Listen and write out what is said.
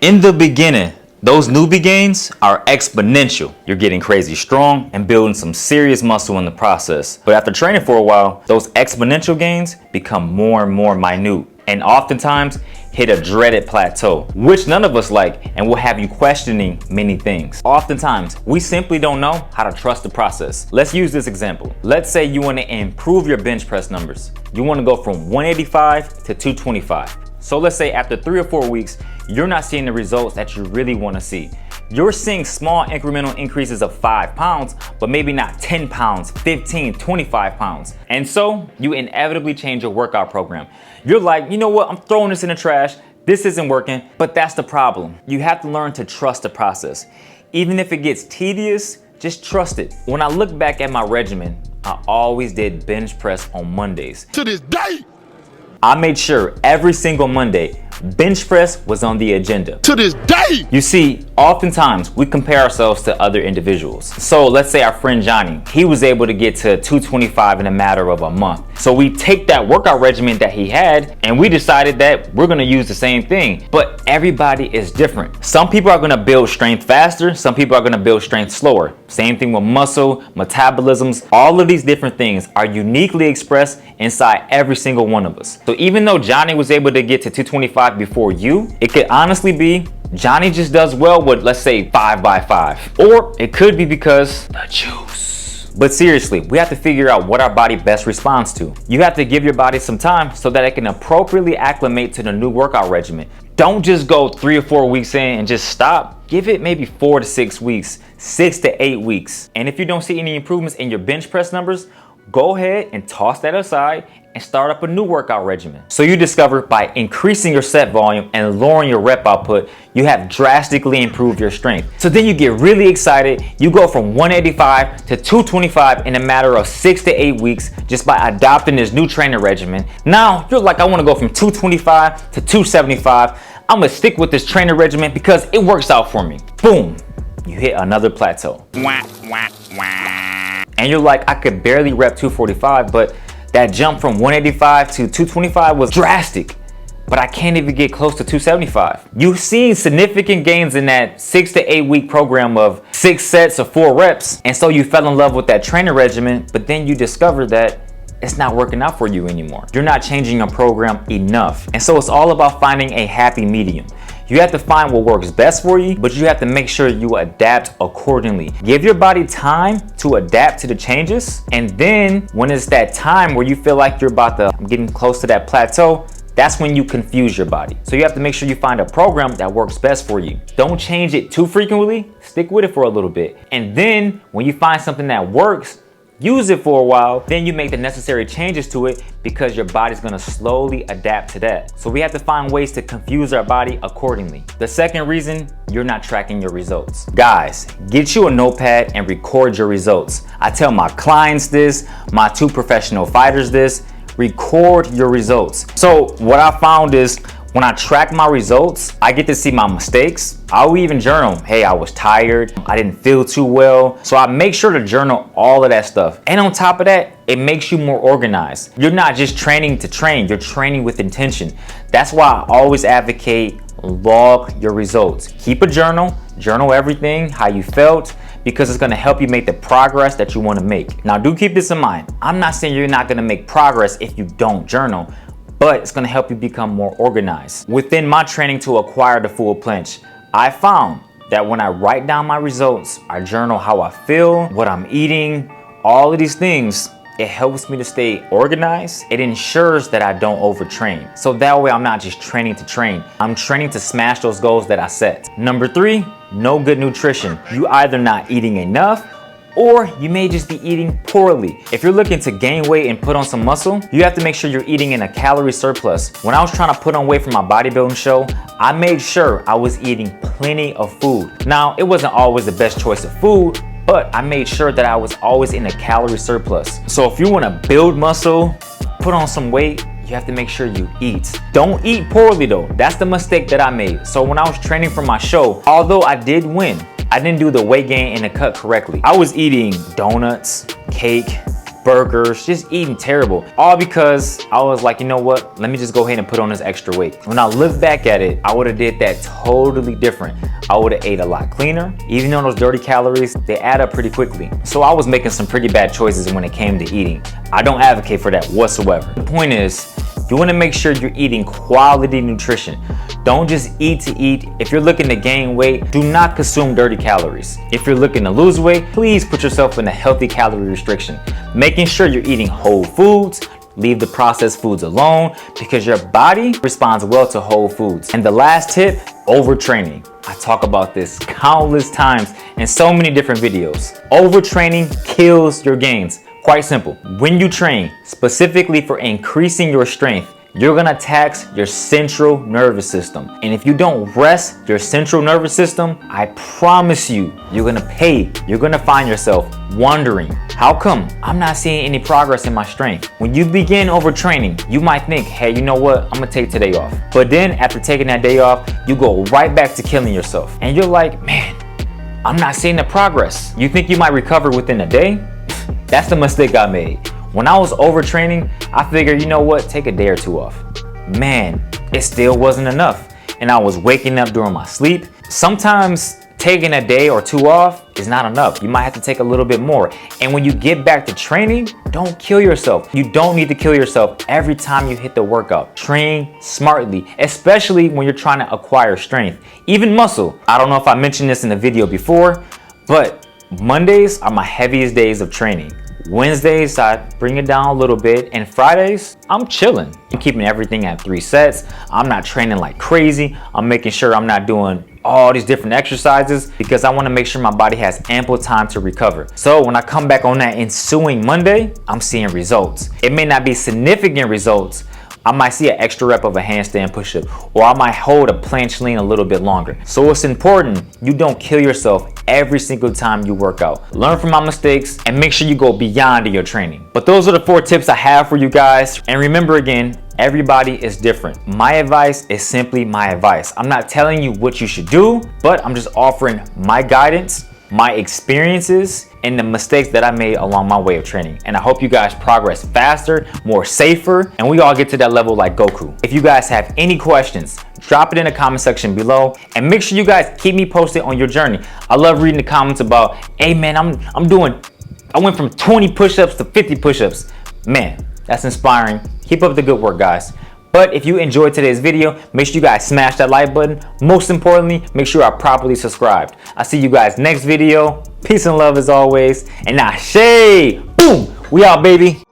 In the beginning, those newbie gains are exponential. You're getting crazy strong and building some serious muscle in the process. But after training for a while, those exponential gains become more and more minute and oftentimes hit a dreaded plateau, which none of us like and will have you questioning many things. Oftentimes, we simply don't know how to trust the process. Let's use this example. Let's say you want to improve your bench press numbers. You want to go from 185 to 225. So let's say after 3 or 4 weeks, you're not seeing the results that you really want to see. You're seeing small incremental increases of 5 pounds, but maybe not 10 pounds, 15, 25 pounds. And so you inevitably change your workout program. You're like, you know what, I'm throwing this in the trash. This isn't working, but that's the problem. You have to learn to trust the process. Even if it gets tedious, just trust it. When I look back at my regimen, I always did bench press on Mondays. To this day! I made sure every single Monday, bench press was on the agenda. To this day! You see, oftentimes we compare ourselves to other individuals. So let's say our friend Johnny, he was able to get to 225 in a matter of a month. So we take that workout regimen that he had and we decided that we're gonna use the same thing. But everybody is different. Some people are gonna build strength faster, some people are gonna build strength slower. Same thing with muscle, metabolisms, all of these different things are uniquely expressed inside every single one of us. So even though Johnny was able to get to 225 before you, it could honestly be Johnny just does well with, let's say, 5x5. Or it could be because the juice. But seriously, we have to figure out what our body best responds to. You have to give your body some time so that it can appropriately acclimate to the new workout regimen. Don't just go 3 or 4 weeks in and just stop. Give it maybe 4 to 6 weeks, 6 to 8 weeks. And if you don't see any improvements in your bench press numbers, go ahead and toss that aside and start up a new workout regimen. So you discover by increasing your set volume and lowering your rep output, you have drastically improved your strength. So then you get really excited. You go from 185 to 225 in a matter of 6 to 8 weeks just by adopting this new training regimen. Now you're like, I want to go from 225 to 275. I'm gonna stick with this training regimen because it works out for me. Boom, you hit another plateau. And you're like, I could barely rep 245, but that jump from 185 to 225 was drastic, but I can't even get close to 275. You've seen significant gains in that 6 to 8 week program of 6 sets of 4 reps. And so you fell in love with that training regimen, but then you discovered that it's not working out for you anymore. You're not changing your program enough. And so it's all about finding a happy medium. You have to find what works best for you, but you have to make sure you adapt accordingly. Give your body time to adapt to the changes. And then when it's that time where you feel like you're I'm getting close to that plateau, that's when you confuse your body. So you have to make sure you find a program that works best for you. Don't change it too frequently. Stick with it for a little bit. And then when you find something that works, use it for a while, then you make the necessary changes to it because your body's gonna slowly adapt to that. So we have to find ways to confuse our body accordingly. The second reason, you're not tracking your results. Guys, get you a notepad and record your results. I tell my clients this, my 2 professional fighters this, record your results. So what I found is when I track my results, I get to see my mistakes. I'll even journal, hey, I was tired, I didn't feel too well. So I make sure to journal all of that stuff. And on top of that, it makes you more organized. You're not just training to train, you're training with intention. That's why I always advocate log your results. Keep a journal everything, how you felt, because it's gonna help you make the progress that you wanna make. Now do keep this in mind. I'm not saying you're not gonna make progress if you don't journal, but it's gonna help you become more organized. Within my training to acquire the full planche, I found that when I write down my results, I journal how I feel, what I'm eating, all of these things, it helps me to stay organized. It ensures that I don't overtrain. So that way I'm not just training to train, I'm training to smash those goals that I set. Number 3, no good nutrition. You either not eating enough or you may just be eating poorly. If you're looking to gain weight and put on some muscle, you have to make sure you're eating in a calorie surplus. When I was trying to put on weight for my bodybuilding show, I made sure I was eating plenty of food. Now, it wasn't always the best choice of food, but I made sure that I was always in a calorie surplus. So if you wanna build muscle, put on some weight, you have to make sure you eat. Don't eat poorly though. That's the mistake that I made. So when I was training for my show, although I did win, I didn't do the weight gain and the cut correctly. I was eating donuts, cake, burgers, just eating terrible. All because I was like, you know what? Let me just go ahead and put on this extra weight. When I look back at it, I would have did that totally different. I would have ate a lot cleaner. Even though those dirty calories, they add up pretty quickly. So I was making some pretty bad choices when it came to eating. I don't advocate for that whatsoever. The point is, you want to make sure you're eating quality nutrition. Don't just eat to eat. If you're looking to gain weight, do not consume dirty calories. If you're looking to lose weight, please put yourself in a healthy calorie restriction. Making sure you're eating whole foods, leave the processed foods alone because your body responds well to whole foods. And the last tip, overtraining. I talk about this countless times in so many different videos. Overtraining kills your gains. Quite simple. When you train specifically for increasing your strength, you're gonna tax your central nervous system. And if you don't rest your central nervous system, I promise you, you're gonna pay. You're gonna find yourself wondering, how come I'm not seeing any progress in my strength? When you begin overtraining, you might think, hey, you know what? I'm gonna take today off. But then after taking that day off, you go right back to killing yourself. And you're like, man, I'm not seeing the progress. You think you might recover within a day? That's the mistake I made. When I was overtraining, I figured, you know what, take a day or two off. Man, it still wasn't enough. And I was waking up during my sleep. Sometimes taking a day or two off is not enough. You might have to take a little bit more. And when you get back to training, don't kill yourself. You don't need to kill yourself every time you hit the workout. Train smartly, especially when you're trying to acquire strength, even muscle. I don't know if I mentioned this in the video before, but Mondays are my heaviest days of training. Wednesdays, I bring it down a little bit, and Fridays, I'm chilling. I'm keeping everything at 3 sets. I'm not training like crazy. I'm making sure I'm not doing all these different exercises because I want to make sure my body has ample time to recover. So when I come back on that ensuing Monday, I'm seeing results. It may not be significant results. I might see an extra rep of a handstand push-up, or I might hold a planche lean a little bit longer. So it's important you don't kill yourself every single time you work out. Learn from my mistakes and make sure you go beyond in your training. But those are the 4 tips I have for you guys. And remember again, everybody is different. My advice is simply my advice. I'm not telling you what you should do, but I'm just offering my guidance, my experiences, and the mistakes that I made along my way of training. And I hope you guys progress faster, more safer, and we all get to that level like Goku. If you guys have any questions, drop it in the comment section below, and make sure you guys keep me posted on your journey. I love reading the comments about, hey man, I went from 20 push-ups to 50 push-ups. Man, that's inspiring. Keep up the good work, guys. But if you enjoyed today's video, make sure you guys smash that like button. Most importantly, make sure you are properly subscribed. I'll see you guys next video. Peace and love as always. And now, shade, boom, we out, baby.